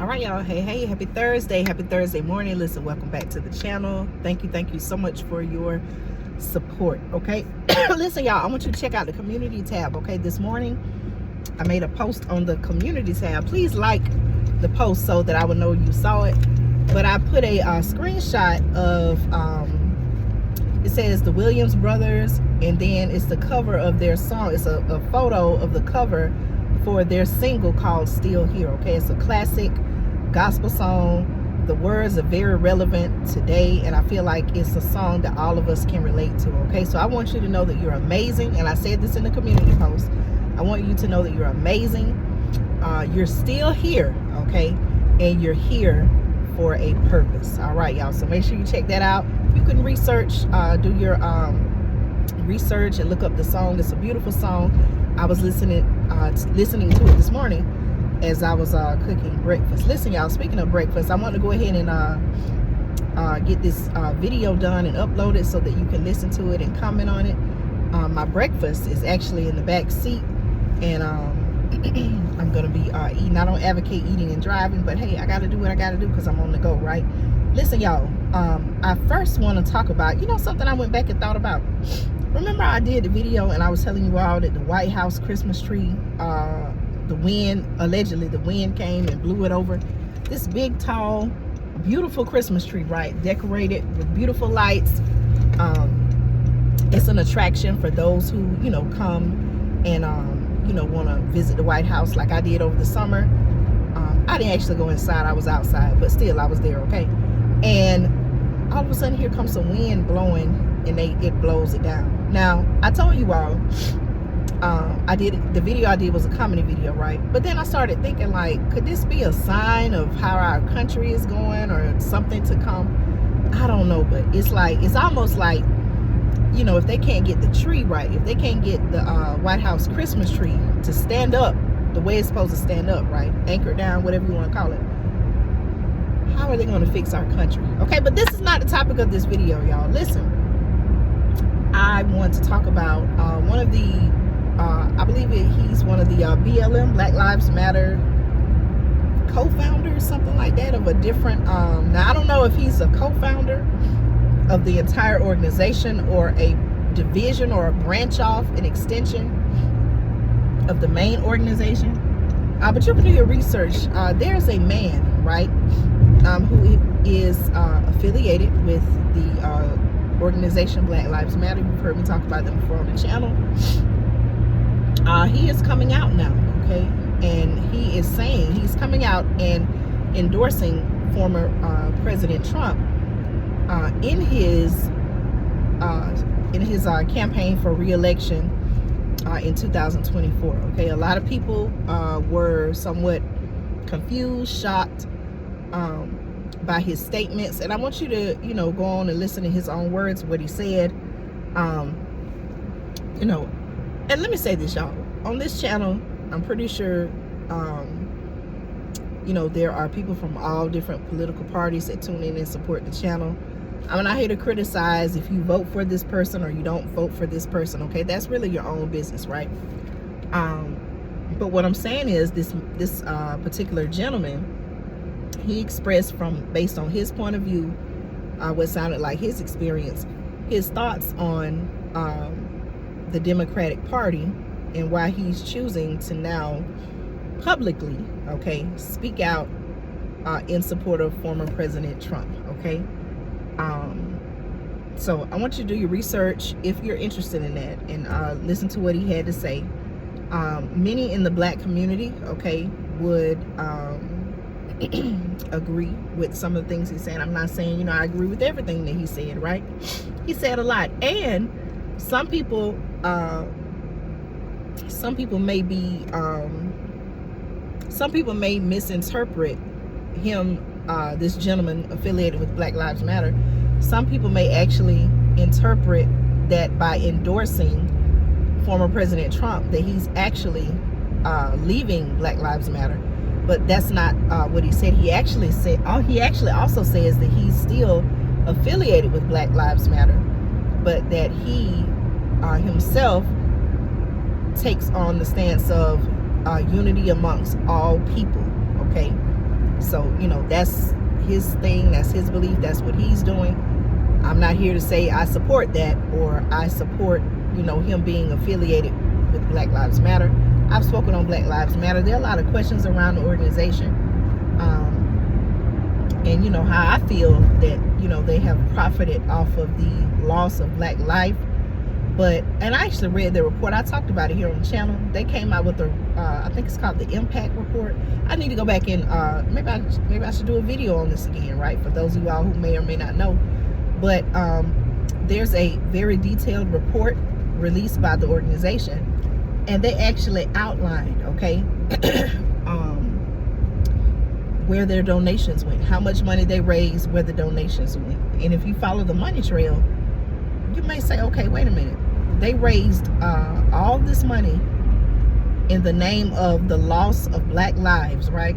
All right, y'all. Hey, happy Thursday morning. Listen, welcome back to the channel. Thank you so much for your support. Okay. Listen, y'all, I want you to check out the community tab. Okay, this morning I made a post on the community tab. Please like the post so that I would know you saw it. But I put a screenshot of it says the Williams brothers, and then it's the cover of their song. It's a photo of the cover for their single called Still Here. Okay, it's a classic gospel song. The words are very relevant today, and I feel like it's a song that all of us can relate to. Okay, so I want you to know that you're amazing, and I said this in the community post. I want you to know that you're amazing. You're still here, okay, and you're here for a purpose. All right, y'all, so make sure you check that out. You can research, do your research and look up the song. It's a beautiful song. I was listening to it this morning as I was cooking breakfast. Listen, y'all, speaking of breakfast, I want to go ahead and get this video done and upload it so that you can listen to it and comment on it. My breakfast is actually in the back seat, and I'm gonna be eating. I don't advocate eating and driving, but hey, I gotta do what I gotta do because I'm on the go, right? Listen, y'all, I first want to talk about, something I went back and thought about. Remember I did the video and I was telling you all that the White House Christmas tree, allegedly the wind came and blew it over. This big, tall, beautiful Christmas tree, right? Decorated with beautiful lights. It's an attraction for those who, come and, want to visit the White House like I did over the summer. I didn't actually go inside. I was outside, but still I was there, okay? And all of a sudden here comes some wind blowing, and it blows it down. Now, I told you all, the video I did was a comedy video, right? But then I started thinking, like, could this be a sign of how our country is going or something to come? I don't know, but it's almost like, if they can't get the tree right, if they can't get the White House Christmas tree to stand up the way it's supposed to stand up, right? Anchor down, whatever you want to call it. How are they going to fix our country? Okay, but this is not the topic of this video, y'all. Listen, I want to talk about one of the, I believe he's one of the BLM, Black Lives Matter co-founders, something like that, of a different, now I don't know if he's a co-founder of the entire organization or a division or a branch off, an extension of the main organization. But you can do your research. There's a man, right, who is affiliated with the organization Black Lives Matter. You've heard me talk about them before on the channel. He is coming out now, okay, and he is saying he's coming out and endorsing former President Trump in his campaign for re-election in 2024. Okay, a lot of people were somewhat confused, shocked by his statements, and I want you to go on and listen to his own words, what he said. And let me say this, y'all, on this channel, I'm pretty sure there are people from all different political parties that tune in and support the channel. I'm not here to criticize if you vote for this person or you don't vote for this person, okay? That's really your own business, right? But what I'm saying is this particular gentleman, he expressed based on his point of view, what sounded like his experience, his thoughts on the Democratic Party and why he's choosing to now publicly, okay, speak out in support of former President Trump, okay? So I want you to do your research if you're interested in that, and listen to what he had to say. Many in the black community, okay, would agree with some of the things he's saying. I'm not saying, I agree with everything that he said, right? He said a lot. And some people may misinterpret him, this gentleman affiliated with Black Lives Matter. Some people may actually interpret that by endorsing former President Trump, that he's actually leaving Black Lives Matter. But that's not what he said. He actually also says that he's still affiliated with Black Lives Matter, but that he himself takes on the stance of unity amongst all people, okay? So, you know, that's his thing, that's his belief, that's what he's doing. I'm not here to say I support that, or I support, you know, him being affiliated with Black Lives Matter. I've spoken on Black Lives Matter. There are a lot of questions around the organization. And you know how I feel that, you know, they have profited off of the loss of black life. And I actually read the report. I talked about it here on the channel. They came out with I think it's called the Impact Report. I need to go back and maybe I should do a video on this again, right? For those of y'all who may or may not know. But there's a very detailed report released by the organization, and they actually outlined, okay, where their donations went, how much money they raised, where the donations went. And if you follow the money trail, you may say, okay, wait a minute. They raised all this money in the name of the loss of black lives, right?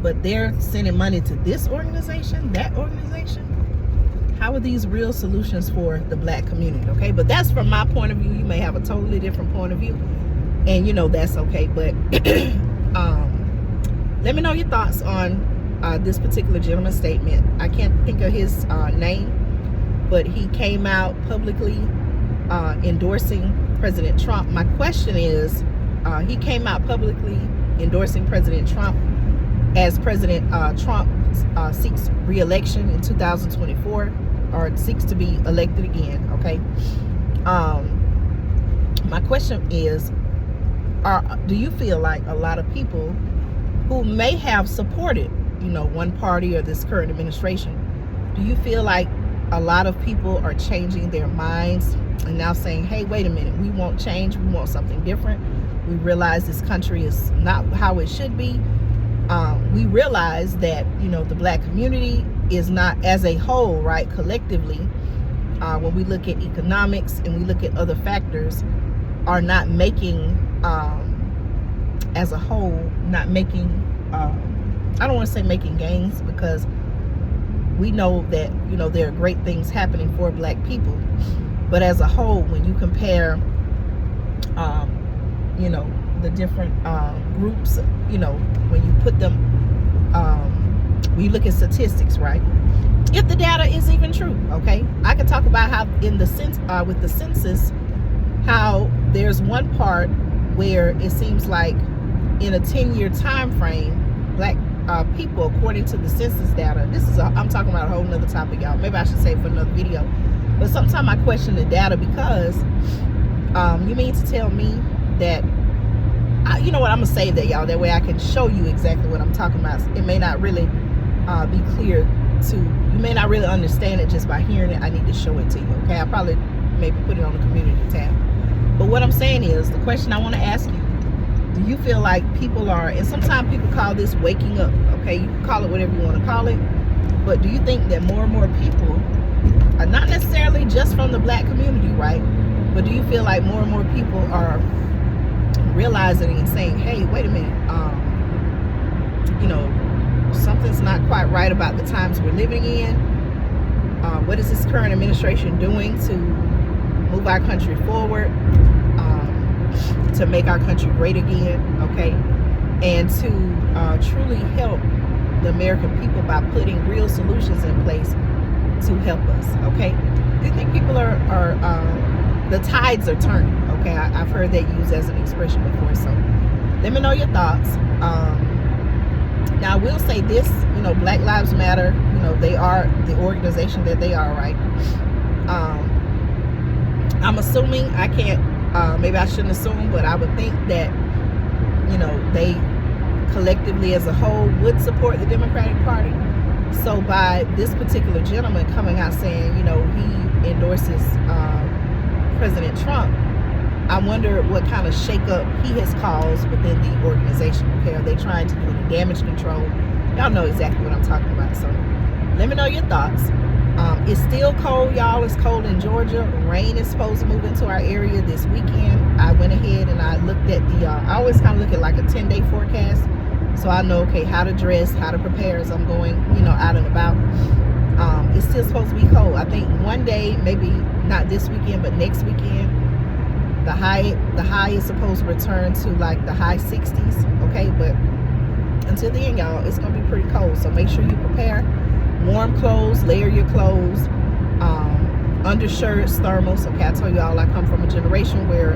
But they're sending money to this organization, that organization. How are these real solutions for the black community? Okay, but that's from my point of view. You may have a totally different point of view, and you know that's okay. But let me know your thoughts on this particular gentleman's statement. I can't think of his name, but he came out publicly endorsing President Trump. My question is, he came out publicly endorsing President Trump as President Trump seeks re-election in 2024, or seeks to be elected again, okay? My question is, do you feel like a lot of people who may have supported, you know, one party or this current administration, do you feel like a lot of people are changing their minds and now saying, hey, wait a minute, we want change, we want something different, we realize this country is not how it should be, we realize that, you know, the black community is not, as a whole, right, collectively, when we look at economics and we look at other factors, are not making, as a whole, not making, I don't want to say making gains, because we know that, you know, there are great things happening for black people, but as a whole, when you compare, you know, the different groups, you know, when you put them, when you look at statistics, right, if the data is even true, okay, I can talk about how in the sense with the census, how there's one part where it seems like in a 10-year time frame, black people, according to the census data, I'm talking about a whole nother topic, y'all. Maybe I should say for another video. But sometimes I question the data, because you mean to tell me that, you know what, I'm gonna save that, y'all. That way I can show you exactly what I'm talking about. It may not really be clear to you, may not really understand it just by hearing it. I need to show it to you, okay? I'll probably maybe put it on the community tab. But what I'm saying is, the question I want to ask you, do you feel like people are, and sometimes people call this waking up, okay? You can call it whatever you want to call it, but do you think that more and more people are, not necessarily just from the black community, right? But do you feel like more and more people are realizing and saying, hey, wait a minute, you know, something's not quite right about the times we're living in. What is this current administration doing to move our country forward, to make our country great again, okay? And to truly help the American people by putting real solutions in place to help us, okay? Do you think people are the tides are turning, okay? I've heard that used as an expression before, so let me know your thoughts. Now I will say this, you know, Black Lives Matter, you know, they are the organization that they are, right? I'm assuming, I can't, maybe I shouldn't assume, but I would think that, you know, they collectively as a whole would support the Democratic Party. So by this particular gentleman coming out saying, you know, he endorses President Trump, I wonder what kind of shakeup he has caused within the organization. Okay, are they trying to do any damage control? Y'all know exactly what I'm talking about. So let me know your thoughts. It's still cold, y'all. It's cold in Georgia. Rain is supposed to move into our area this weekend. I went ahead and I looked at the, I always kind of look at like a 10-day forecast, so I know, okay, how to dress, how to prepare as I'm going, you know, out and about. It's still supposed to be cold. I think one day, maybe not this weekend, but next weekend, the high is supposed to return to like the high 60s, okay? But until then, y'all, it's gonna be pretty cold. So make sure you prepare warm clothes, layer your clothes, undershirts, thermals. Okay, I told y'all I come from a generation where,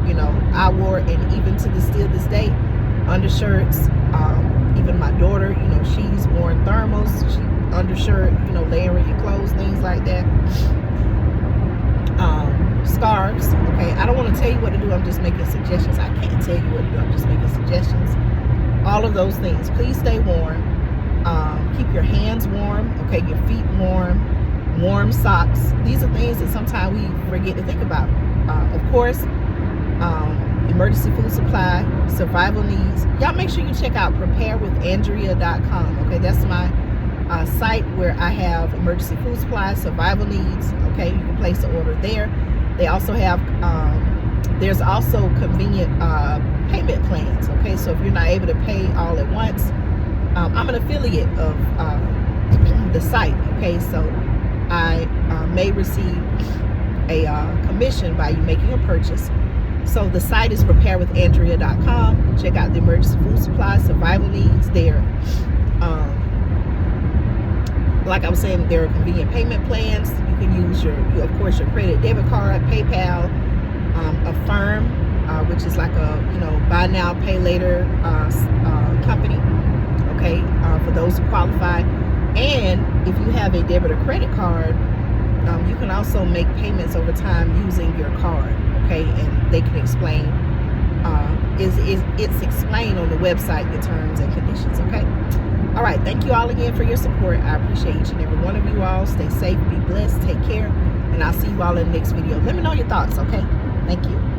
you know, I wore, and even to this day, undershirts. Even my daughter, you know, she's worn thermals, undershirt, you know, layering your clothes, things like that. Scarves. Okay, I don't want to tell you what to do, I'm just making suggestions. I can't tell you what to do, I'm just making suggestions. All of those things. Please stay warm. Keep your hands warm, okay, your feet warm socks. These are things that sometimes we forget to think about. Of course, emergency food supply, survival needs. Y'all make sure you check out preparewithandrea.com. Okay, that's my site where I have emergency food supply, survival needs. Okay, you can place an order there. They also have there's also convenient payment plans. Okay, so if you're not able to pay all at once, I'm an affiliate of the site. Okay, so I may receive a commission by you making a purchase. So the site is preparewithandrea.com. Check out the emergency food supply, survival needs there. Like I was saying, there are convenient payment plans. You can use of course, your credit, debit card, PayPal, Affirm, which is like a, you know, buy now, pay later company. Okay, for those who qualify. And if you have a debit or credit card, you can also make payments over time using your card. Okay, and they can explain. It's explained on the website, the terms and conditions. Okay. All right. Thank you all again for your support. I appreciate each and every one of you all. Stay safe, be blessed, take care, and I'll see you all in the next video. Let me know your thoughts. Okay. Thank you.